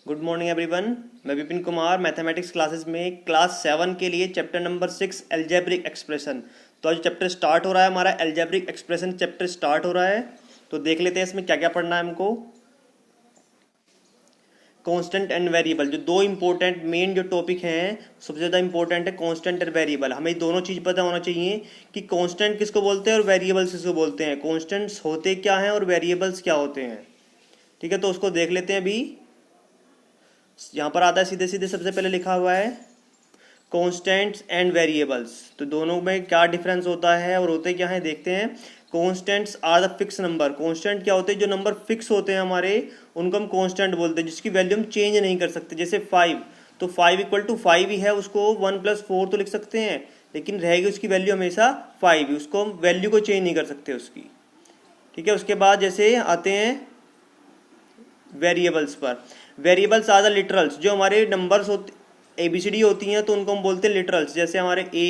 Good morning everyone, मैं Vipin Kumar mathematics classes में class 7 के लिए चैप्टर नंबर 6 एल्जेब्रिक एक्सप्रेशन। तो आज चैप्टर स्टार्ट हो रहा है, हमारा एल्जेब्रिक एक्सप्रेशन चैप्टर स्टार्ट हो रहा है। तो देख लेते हैं इसमें क्या क्या पढ़ना है हमको। कांस्टेंट एंड वेरिएबल, जो दो इंपॉर्टेंट मेन जो टॉपिक हैं, सबसे ज़्यादा इंपॉर्टेंट है कांस्टेंट और वेरिएबल। हमें दोनों चीज़ पता होना चाहिए कि कांस्टेंट किसको बोलते हैं और वेरिएबल्स किसको बोलते हैं, कांस्टेंट्स होते क्या हैं और वेरिएबल्स क्या होते हैं। ठीक है, तो उसको देख लेते हैं। अभी यहाँ पर आता है सीधे सीधे, सबसे पहले लिखा हुआ है कांस्टेंट्स एंड वेरिएबल्स। तो दोनों में क्या डिफरेंस होता है और होते क्या है देखते हैं। Constants are the fix number. Constant क्या होते हैं, जो नंबर फिक्स होते हैं हमारे, उनको हम कांस्टेंट बोलते हैं, जिसकी वैल्यू हम चेंज नहीं कर सकते। जैसे 5, तो 5 इक्वल टू 5 ही है, उसको 1 + 4 तो लिख सकते हैं, लेकिन रहेगी उसकी वैल्यू हमेशा 5 ही, उसको हम वैल्यू को चेंज नहीं कर सकते उसकी। ठीक है, उसके बाद जैसे आते हैं वेरिएबल्स पर। वेरिएबल्स आर द लिटरल्स, जो हमारे नंबर्स होते ABCD होती हैं तो उनको हम बोलते हैं लिटरल्स। जैसे हमारे A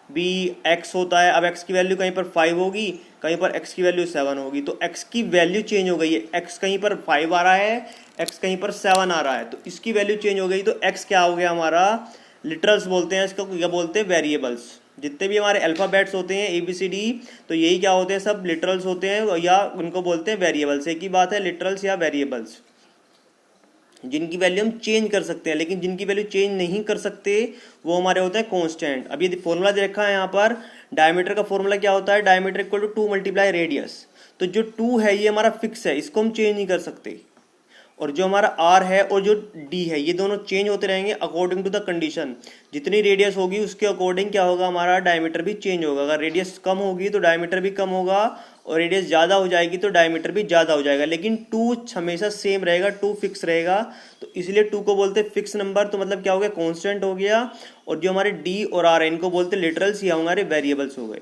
B X होता है, अब X की वैल्यू कहीं पर 5 होगी, कहीं पर X की वैल्यू 7 होगी, तो X की वैल्यू चेंज हो गई है। X कहीं पर 5 आ रहा है, X कहीं पर 7 आ रहा है, तो इसकी वैल्यू चेंज हो गई, तो X क्या हो गया हमारा, लिटरल्स बोलते हैं इसको। क्या बोलते हैं, वेरिएबल्स। जितने भी हमारे अल्फ़ाबेट्स होते हैं ABCD, तो यही क्या होते हैं, सब लिटरल्स होते हैं, या उनको बोलते हैं वेरिएबल्स। एक ही बात है, लिटरल्स या वेरिएबल्स, जिनकी वैल्यू हम चेंज कर सकते हैं। लेकिन जिनकी वैल्यू चेंज नहीं कर सकते वो हमारे होते हैं कांस्टेंट। अब ये फॉर्मूला दे रखा है यहाँ पर, डायमीटर का फॉर्मूला क्या होता है, डायमीटर इक्वल टू 2 × रेडियस। तो जो 2 है ये हमारा फिक्स है, इसको हम चेंज नहीं कर सकते। और जो हमारा R है और जो D है, ये दोनों चेंज होते रहेंगे अकॉर्डिंग टू द कंडीशन। जितनी रेडियस होगी उसके अकॉर्डिंग क्या होगा, हमारा डायमीटर भी चेंज होगा। अगर रेडियस कम होगी तो डायमीटर भी कम होगा, और रेडियस ज़्यादा हो जाएगी तो डायमीटर भी ज़्यादा हो जाएगा। लेकिन 2 हमेशा सेम रहेगा, 2 फिक्स रहेगा, तो इसलिए 2 को बोलते हैं फिक्स नंबर। तो मतलब क्या हो गया, कॉन्स्टेंट हो गया। और जो हमारे D और R है, इनको बोलते हैं लिटरल्स, या हमारे वेरिएबल्स हो गए।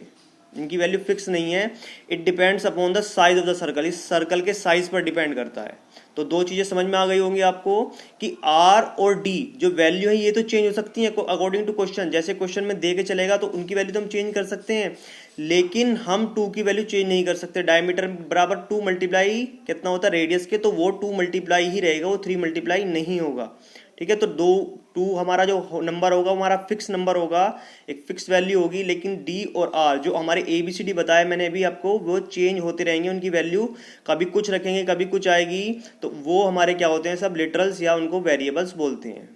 इनकी वैल्यू फिक्स नहीं है। It depends upon the size of the circle, इस सर्कल के साइज पर डिपेंड करता है। तो दो चीजें समझ में आ गई होंगी आपको कि R और D जो वैल्यू है ये तो चेंज हो सकती है अकॉर्डिंग टू क्वेश्चन। जैसे क्वेश्चन में दे के चलेगा तो उनकी वैल्यू तो हम चेंज कर सकते हैं, लेकिन हम 2 की वैल्यू चेंज नहीं कर सकते। डायमीटर बराबर 2 मल्टीप्लाई कितना होता है रेडियस के, तो वो 2 मल्टीप्लाई ही रहेगा, वो 3 मल्टीप्लाई नहीं होगा। ठीक है, तो 2 हमारा जो नंबर होगा हमारा फिक्स नंबर होगा, एक फिक्स वैल्यू होगी। लेकिन D और R जो हमारे ABCD बताया मैंने अभी आपको, वो चेंज होते रहेंगे उनकी वैल्यू, कभी कुछ रखेंगे कभी कुछ आएगी। तो वो हमारे क्या होते हैं, सब लिटरल्स या उनको वेरिएबल्स बोलते हैं।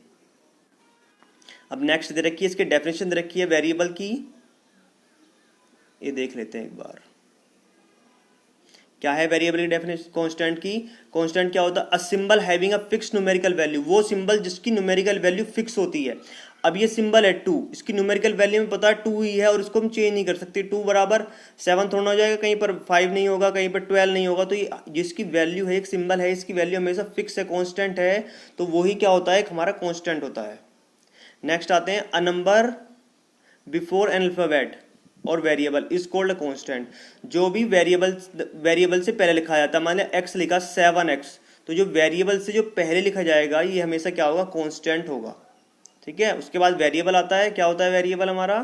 अब नेक्स्ट दे रखी है, इसकी डेफिनेशन दे रखी है वेरिएबल की, ये देख लेते हैं एक बार। क्या है वेरिएबल की डेफिनेशन कांस्टेंट की। कांस्टेंट क्या होता है, a symbol having a fix numerical value, वो सिंबल जिसकी न्यूमेरिकल वैल्यू फिक्स होती है। अब ये सिंबल है 2, इसकी न्यूमेरिकल वैल्यू में पता है 2 ही है, और इसको हम चेंज नहीं कर सकते। 2 बराबर 7 थोड़ा हो जाएगा, कहीं पर 5 नहीं होगा, कहीं पर 12 नहीं होगा। तो ये जिसकी वैल्यू है, एक सिंबल है, इसकी वैल्यू हमेशा फिक्स है, कांस्टेंट है, तो वही क्या होता है, एक हमारा कांस्टेंट होता है। नेक्स्ट आते हैं, a number before N alphabet और वेरिएबल इज कॉल्ड कांस्टेंट। जो भी वेरिएबल से पहले लिखा जाता है, मान लिया x लिखा 7x, तो जो वेरिएबल से जो पहले लिखा जाएगा ये हमेशा क्या होगा, कांस्टेंट होगा। ठीक है, उसके बाद वेरिएबल आता है। क्या होता है वेरिएबल हमारा,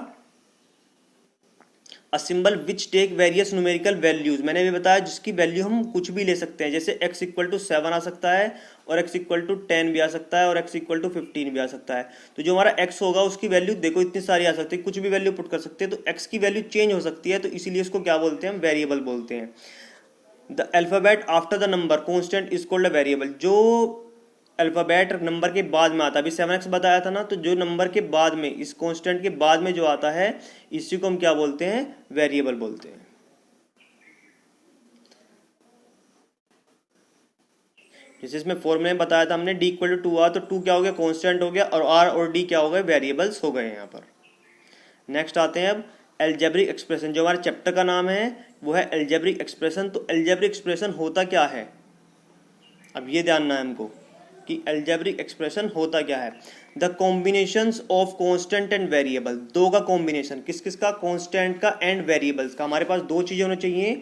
a symbol which take various numerical values. मैंने भी बताया जिसकी वैल्यू हम कुछ भी ले सकते हैं, जैसे x = 7 आ सकता है, और x = 10 भी आ सकता है, और x = 15 भी आ सकता है। तो जो हमारा x होगा उसकी वैल्यू देखो इतनी सारी आ सकती है, कुछ भी वैल्यू पुट कर सकते हैं, तो x की वैल्यू चेंज हो सकती है, तो इसीलिए इसको क्या बोलते हैं, हम वेरिएबल बोलते हैं। The alphabet after the number constant is called a variable. जो अल्फाबेट नंबर के बाद में आता है, अभी 7x बताया था ना, तो जो नंबर के बाद में, इस कांस्टेंट के बाद में जो आता है, इसी को हम क्या बोलते हैं, वेरिएबल बोलते हैं। जैसे इसमें फॉर्मूले में बताया था हमने, D = 2 आ, तो 2 क्या हो गया, कांस्टेंट हो गया, और R और D क्या हो गए, वेरिएबल्स हो गए यहाँ पर। नेक्स्ट आते हैं अब एल्जेब्रिक एक्सप्रेशन। जो हमारे चैप्टर का नाम है वो है एल्जेब्रिक एक्सप्रेशन। तो एल्जेब्रिक एक्सप्रेशन होता क्या है, अब ये ध्यान है हमको कि एल्जेब्रिक एक्सप्रेशन होता क्या है। The combinations of constant and variable, दो का कॉम्बिनेशन, किस किस का, कांस्टेंट का एंड वेरिएबल्स का। हमारे पास दो चीजें होनी चाहिए,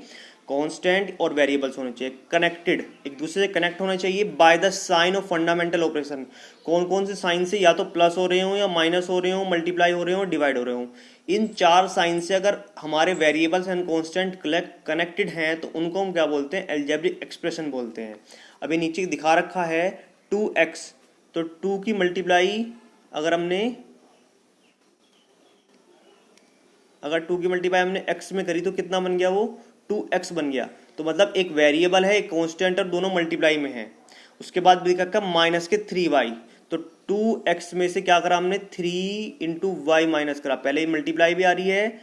कांस्टेंट और वेरिएबल्स होने चाहिए, कनेक्टेड, एक दूसरे से कनेक्ट होना चाहिए by the sign of fundamental operation. कौन कौन से साइन से, या तो प्लस हो रहे हो, या माइनस हो रहे हो, मल्टीप्लाई हो रहे हो, डिवाइड हो रहे हो, इन चार साइन से अगर हमारे वेरिएबल्स एंड कांस्टेंट कनेक्टेड हैं तो उनको हम क्या बोलते हैं, अलजेब्रिक एक्सप्रेशन बोलते हैं। अभी नीचे दिखा रखा है 2x, तो 2 की मल्टीप्लाई अगर 2 की मल्टीप्लाई हमने x में करी तो कितना बन गया, वो 2x बन गया। तो मतलब एक वेरिएबल है, एक कांस्टेंट और दोनों मल्टीप्लाई में है। उसके बाद भी लिखा माइनस के 3y, तो 2x में से क्या करा हमने, 3 इंटू वाई माइनस करा। पहले ही मल्टीप्लाई भी आ रही है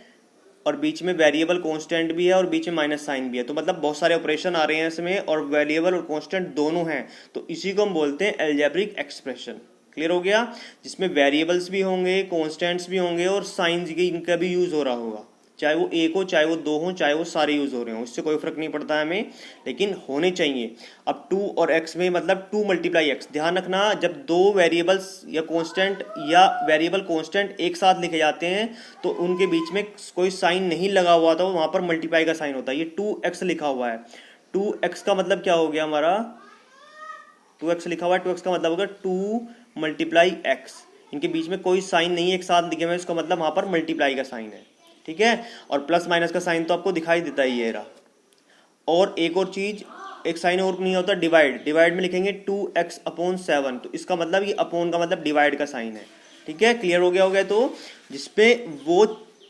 और बीच में वेरिएबल कांस्टेंट भी है और बीच में माइनस साइन भी है, तो मतलब बहुत सारे ऑपरेशन आ रहे हैं इसमें और वेरिएबल और कांस्टेंट दोनों हैं, तो इसी को हम बोलते हैं अलजेब्रिक एक्सप्रेशन। क्लियर हो गया, जिसमें वेरिएबल्स भी होंगे, कांस्टेंट्स भी होंगे और साइंस की इनका भी यूज हो रहा होगा, चाहे वो एक हो, चाहे वो दो हो, चाहे वो सारे यूज हो रहे हो, इससे कोई फर्क नहीं पड़ता है हमें, लेकिन होने चाहिए। अब 2 और x में मतलब 2 मल्टीप्लाई एक्स, ध्यान रखना जब दो वेरिएबल्स या कांस्टेंट या वेरिएबल कांस्टेंट एक साथ लिखे जाते हैं तो उनके बीच में कोई साइन नहीं लगा हुआ था, वहां पर मल्टीप्लाई का साइन होता है। ये 2x लिखा हुआ है, 2x का मतलब क्या हो गया हमारा, 2x लिखा हुआ है, 2x का मतलब होगा 2 मल्टीप्लाई x, इनके बीच में कोई साइन नहीं है, एक साथ लिखे हुए, इसका मतलब वहां पर मल्टीप्लाई का साइन है, ठीक है। और प्लस माइनस का साइन तो आपको दिखाई देता ही है रहा। और एक और चीज, एक साइन और नहीं होता, डिवाइड, डिवाइड में लिखेंगे 2x अपॉन 7, तो इसका मतलब ये अपॉन का मतलब डिवाइड का साइन है, ठीक है। क्लियर हो गया तो जिसपे वो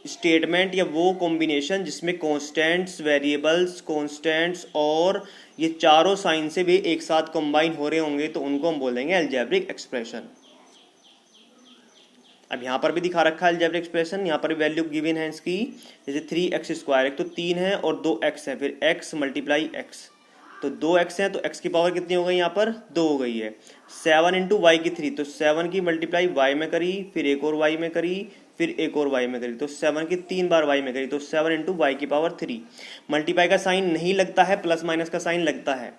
स्टेटमेंट या वो कॉम्बिनेशन जिसमें कॉन्स्टेंट्स, वेरिएबल्स, कॉन्स्टेंट्स और ये चारों साइन से भी एक साथ कंबाइन हो रहे होंगे तो उनको हम बोलेंगे अलजेब्रिक एक्सप्रेशन। अब यहाँ पर भी दिखा रखा है अलजेब्रिक एक्सप्रेशन, यहाँ पर वैल्यू गिवन है इसकी, जैसे 3x स्क्वायर, एक तो 3 है और 2x है, फिर x मल्टीप्लाई x, तो 2x है तो x की पावर कितनी हो गई, यहाँ पर 2 हो गई है। 7 इंटू वाई की 3, तो 7 की मल्टीप्लाई y में करी, फिर एक और y में करी, फिर एक और y में करी, तो 7 की 3 बार y में करी, तो 7 इंटू वाई की पावर 3। मल्टीप्लाई का साइन नहीं लगता है, प्लस माइनस का साइन लगता है।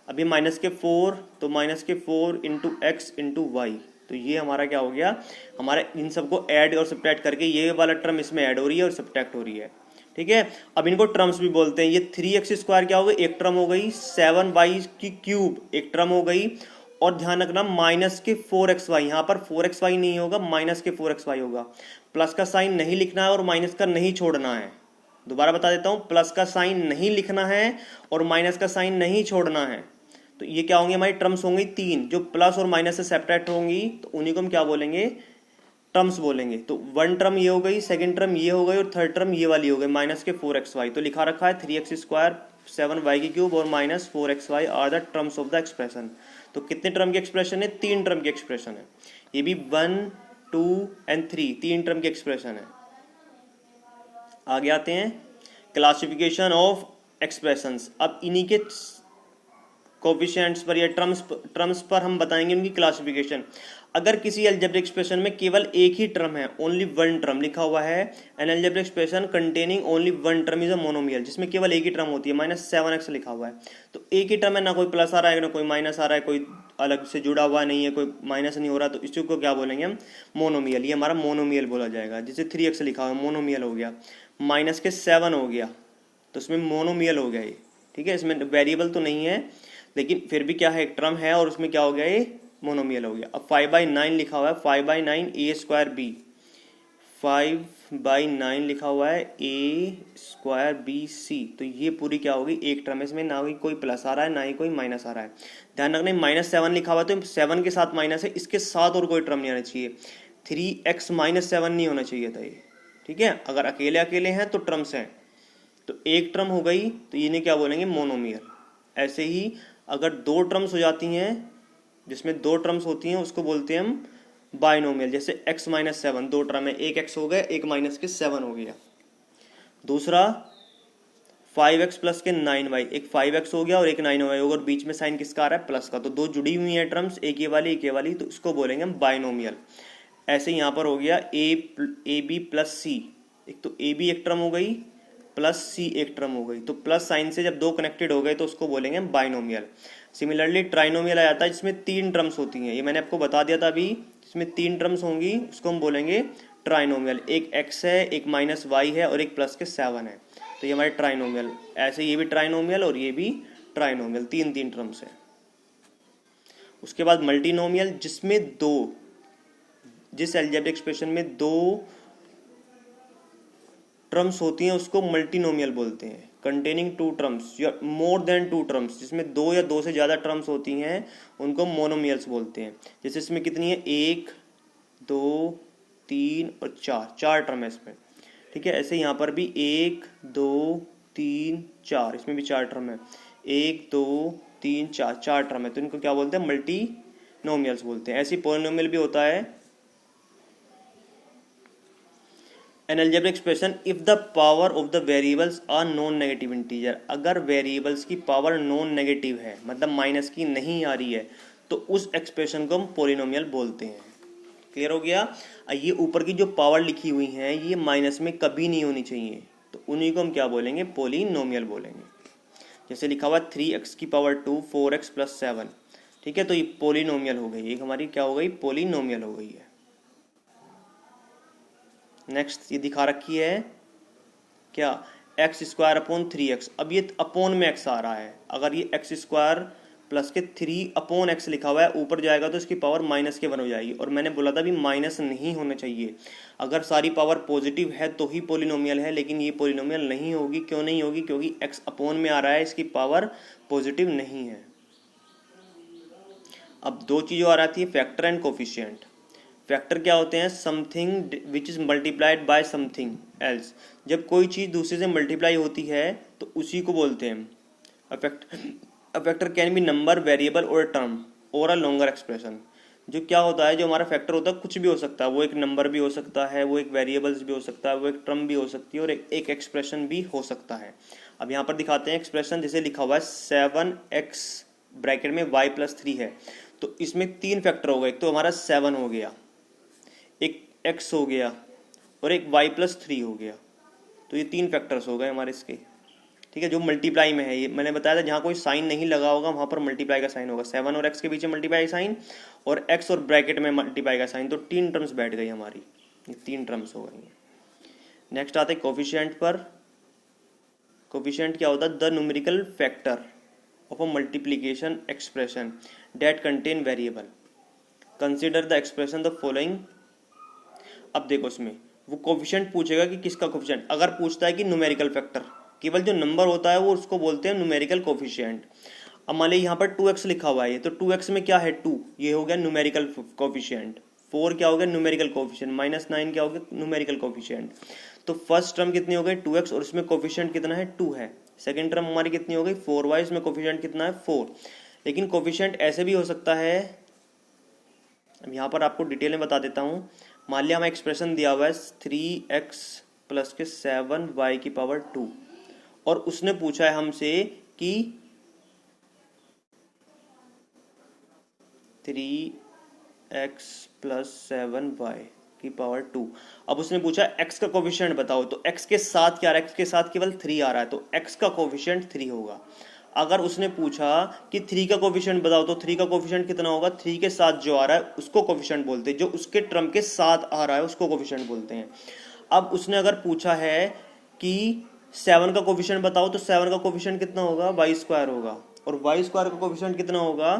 अभी माइनस के 4, तो माइनस के 4 इंटू एक्स इंटू वाई, तो ये हमारा क्या हो गया, हमारे इन सबको ऐड और सब्ट्रैक्ट करके ये वाला टर्म इसमें ऐड हो रही है और सब्ट्रैक्ट हो रही है, ठीक है। अब इनको टर्म्स भी बोलते हैं। ये 3x स्क्वायर क्या हो गई, एक टर्म हो गई, 7y की क्यूब एक टर्म हो गई, और ध्यान रखना माइनस के 4xy, यहाँ पर 4xy नहीं होगा, माइनस के 4xy होगा। प्लस का साइन नहीं लिखना है और माइनस का नहीं छोड़ना है, दोबारा बता देता हूँ, प्लस का साइन नहीं लिखना है और माइनस का साइन नहीं छोड़ना है। तो ये क्या होंगे, हमारी टर्म्स होंगी 3, जो प्लस और माइनस से सेपरेट होंगी तो उन्हीं को हम क्या बोलेंगे, टर्म्स बोलेंगे। तो वन टर्म ये हो गई, सेकंड टर्म ये हो गई और थर्ड टर्म ये वाली हो गई, माइनस के 4xy। तो लिखा रखा है 3x स्क्वायर 7y की क्यूब और minus 4xy are the terms of the expression. तो कितने टर्म की एक्सप्रेशन है, 3 टर्म की एक्सप्रेशन है। ये भी 1, 2 एंड 3 3 टर्म की एक्सप्रेशन है। आगे आते हैं क्लासिफिकेशन ऑफ एक्सप्रेशंस। अब इन्हीं के कोफिशिएंट्स पर या टर्म्स पर हम बताएंगे उनकी क्लासिफिकेशन। अगर किसी अलजेब्रिक एक्सप्रेशन में केवल एक ही टर्म है, ओनली वन टर्म लिखा हुआ है, N algebraic expression containing only one term is a monomial, जिसमें केवल एक ही टर्म होती है, -7x लिखा हुआ है, तो एक ही टर्म है, ना कोई प्लस आ रहा है ना कोई माइनस आ रहा है, कोई अलग से जुड़ा हुआ नहीं है, कोई माइनस नहीं हो रहा, तो इसी को क्या बोलेंगे हम, मोनोमियल। ये हमारा मोनोमियल बोला जाएगा। जैसे 3x लिखा हुआ है, मोनोमियल हो गया, माइनस के 7 हो गया तो उसमें मोनोमियल हो गया ये, ठीक है। इसमें वेरिएबल तो नहीं है लेकिन फिर भी क्या है, एक टर्म है और उसमें क्या हो गया, ये मोनोमियल हो गया। अब 5/9 लिखा हुआ है, 5/9 a स्क्वायर b, 5/9 लिखा हुआ है a स्क्वायर b c, तो ये पूरी क्या होगी, एक टर्म है, इसमें ना ही कोई प्लस आ रहा है ना ही कोई माइनस आ रहा है। ध्यान रखना -7 लिखा हुआ है तो 7 के साथ माइनस है, इसके साथ और कोई टर्म नहीं आना चाहिए, 3x - 7 नहीं होना चाहिए था ये, ठीक है। अगर अकेले अकेले हैं तो टर्म्स हैं, तो एक टर्म हो गई तो इन्हें क्या बोलेंगे, मोनोमियल। ऐसे ही अगर दो टर्म्स हो जाती हैं, जिसमें दो टर्म्स होती हैं उसको बोलते हैं हम बाइनोमियल। जैसे x - 7 दो टर्म है, एक x हो गया, एक माइनस के 7 हो गया। दूसरा 5x प्लस के 9y, एक 5x हो गया और एक 9y होगा, और बीच में साइन किसका आ रहा है, प्लस का, तो दो जुड़ी हुई हैं टर्म्स, एक ये वाली एक ये वाली, तो इसको बोलेंगे हम बाइनोमियल। ऐसे यहाँ पर हो गया ए बी प्लस सी, एक तो ए बी एक टर्म हो गई प्लस सी एक टर्म हो गई, तो प्लस साइन से जब दो कनेक्टेड हो गए तो उसको बोलेंगे हम बाइनोमियल। सिमिलरली ट्राइनोमियल आ जाता है जिसमें 3 टर्म्स होती हैं, ये मैंने आपको बता दिया था अभी, जिसमें 3 टर्म्स होंगी उसको हम बोलेंगे ट्राइनोमियल। एक x है, एक -y है और एक प्लस के 7 है, तो ये हमारे ट्राइनोमियल। ऐसे ये भी ट्राइनोमियल और ये भी ट्राइनोमियल, 3 टर्म्स है। उसके बाद मल्टीनोमियल, जिसमें जिस अलजेब्रिक एक्सप्रेशन में दो टर्म्स होती हैं उसको मल्टीनोमियल बोलते हैं। कंटेनिंग टू टर्म्स या मोर देन टू टर्म्स, जिसमें दो या दो से ज़्यादा टर्म्स होती हैं उनको मोनोमियल्स बोलते हैं। जैसे इसमें कितनी है, 1 2 3 और 4 टर्म है इसमें, ठीक है। ऐसे यहाँ पर भी 1 2 3 4, इसमें भी 4 टर्म है, 1 2 3 4 टर्म है, तो इनको क्या बोलते हैं, मल्टीनोमियल्स बोलते हैं। ऐसी पॉलिनोमियल भी होता है an algebraic expression if the power of the variables are non negative integer। अगर वेरिएबल्स की पावर नॉन नेगेटिव है, मतलब माइनस की नहीं आ रही है, तो उस एक्सप्रेशन को हम पॉलिनोमियल बोलते हैं। क्लियर हो गया। ये ऊपर की जो पावर लिखी हुई है ये माइनस में कभी नहीं होनी चाहिए, तो उन्हीं को हम क्या बोलेंगे, पॉलिनोमियल बोलेंगे। जैसे लिखा हुआ 3x की पावर 2 4x + 7, ठीक है, तो ये पॉलिनोमियल हो गई, एक हमारी क्या हो गई, पॉलिनोमियल हो गई है। नेक्स्ट ये दिखा रखी है क्या, x² / 3x। अब ये अपॉन में x आ रहा है, अगर ये x² प्लस के 3/x लिखा हुआ है ऊपर जाएगा तो इसकी पावर -1 हो जाएगी। और मैंने बोला था भी माइनस नहीं होना चाहिए, अगर सारी पावर पॉजिटिव है तो ही पॉलिनोमियल है, लेकिन ये पॉलिनोमियल नहीं होगी। क्यों नहीं होगी, क्योंकि x अपॉन में आ रहा है, इसकी पावर पॉजिटिव नहीं है। अब दो चीज़ें आ रही है, फैक्टर एंड कोफिशिएंट। फैक्टर क्या होते हैं, something which is multiplied by something else. जब कोई चीज़ दूसरे से मल्टीप्लाई होती है तो उसी को बोलते हैं a factor can be number, variable और टर्म और अ लॉन्गर एक्सप्रेशन। जो क्या होता है, जो हमारा फैक्टर होता है कुछ भी हो सकता है, वो एक नंबर भी हो सकता है, वो एक वेरिएबल्स भी हो सकता है, वो एक टर्म भी हो सकती है और एक एक्सप्रेशन भी हो सकता है। अब यहाँ पर दिखाते हैं एक्सप्रेशन। जैसे लिखा हुआ है 7x ब्रैकेट में y + 3 है, तो इसमें 3 फैक्टर हो गए। एक तो हमारा 7 हो गया, एक x हो गया और एक y + 3 हो गया, तो ये 3 फैक्टर्स हो गए हमारे इसके, ठीक है, जो मल्टीप्लाई में है। ये मैंने बताया था जहाँ कोई साइन नहीं लगा होगा वहाँ पर मल्टीप्लाई का साइन होगा। 7 और x के बीच में मल्टीप्लाई साइन और x और ब्रैकेट में मल्टीप्लाई का साइन, तो 3 टर्म्स बैठ गई हमारी, ये 3 टर्म्स हो गई। नेक्स्ट आते हैं कोफिशिएंट पर। कोफिशिएंट क्या होता है, the numerical factor of a multiplication expression that contain variable, consider the expression the following. अब देखो इसमें वो कोफिशिएंट पूछेगा कि किसका कोफिशिएंट। अगर पूछता है कि न्यूमेरिकल फैक्टर, केवल जो नंबर होता है वो उसको बोलते हैं न्यूमेरिकल कोफिशिएंट। अब मान लीजिए यहाँ पर 2x लिखा हुआ है, तो 2x में क्या है 2, ये हो गया न्यूमेरिकल कोफिशिएंट। 4 क्या हो गया, न्यूमेरिकल कोफिशिएंट। -9 क्या हो गया, न्यूमेरिकल कोफिशिएंट। तो फर्स्ट टर्म कितनी हो गई 2x और इसमें कोफिशिएंट कितना है 2 है। सेकेंड टर्म हमारी कितनी हो गई 4y, इसमें कोफिशिएंट कितना है 4। लेकिन कोफिशिएंट ऐसे भी हो सकता है, अब यहाँ पर आपको डिटेल में बता देता हूँ। मान लिया हमें एक्सप्रेशन दिया हुआ है 3x + 7y 2 और उसने पूछा है हमसे कि 3x + 7y 2। अब उसने पूछा x का कोफिशिएंट बताओ, तो x के साथ क्या आ रहा है, x के साथ केवल 3 आ रहा है, तो x का कोफिशिएंट 3 होगा। अगर उसने पूछा कि 3 का कोफिशिएंट बताओ, तो 3 का कोफिशिएंट कितना होगा, 3 के साथ जो आ रहा है उसको कोफिशिएंट बोलते हैं, जो उसके टर्म के साथ आ रहा है उसको कोफिशिएंट बोलते हैं। अब उसने अगर पूछा है कि 7 का कोफिशिएंट बताओ, तो 7 का कोफिशिएंट कितना होगा, y² होगा, और y² का कोफिशिएंट कितना होगा,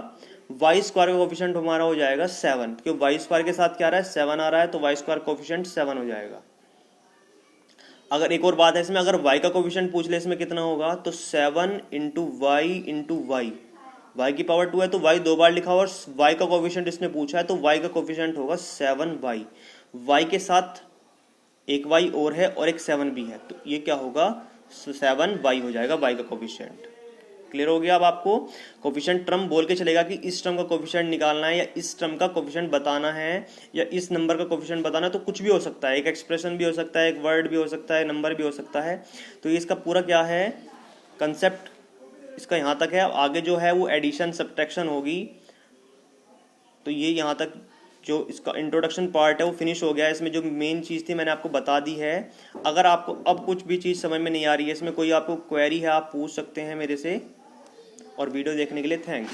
y² का कोफिशिएंट हमारा हो जाएगा 7, क्योंकि y² के साथ क्या आ रहा है 7 आ रहा है, तो y² कोफिशिएंट 7 हो जाएगा। अगर एक और बात है इसमें, अगर y का कोफिशिएंट पूछ ले इसमें कितना होगा, तो 7 × y y की पावर 2 है तो y 2 बार लिखा हुआ, और y का कोफिशिएंट इसने पूछा है तो y का कोफिशिएंट होगा 7y। y के साथ एक y और है और एक 7 भी है, तो ये क्या होगा 7y हो जाएगा y का कोफिशिएंट। क्लियर हो गया। अब आपको कोफिशिएंट टर्म बोल के चलेगा कि इस टर्म का कोफिशिएंट निकालना है या इस टर्म का कोफिशिएंट बताना है या इस नंबर का कोफिशिएंट बताना है, तो कुछ भी हो सकता है, एक एक्सप्रेशन भी हो सकता है, एक वर्ड भी हो सकता है, नंबर भी हो सकता है। तो ये इसका पूरा क्या है कंसेप्ट, इसका यहाँ तक है। अब आगे जो है वो एडिशन सब्ट्रैक्शन होगी, तो ये यहाँ तक जो इसका इंट्रोडक्शन पार्ट है वो फिनिश हो गया है। इसमें जो मेन चीज़ थी मैंने आपको बता दी है। अगर आपको अब कुछ भी चीज़ समझ में नहीं आ रही है, इसमें कोई आपको क्वेरी है आप पूछ सकते हैं मेरे से। और वीडियो देखने के लिए थैंक्स।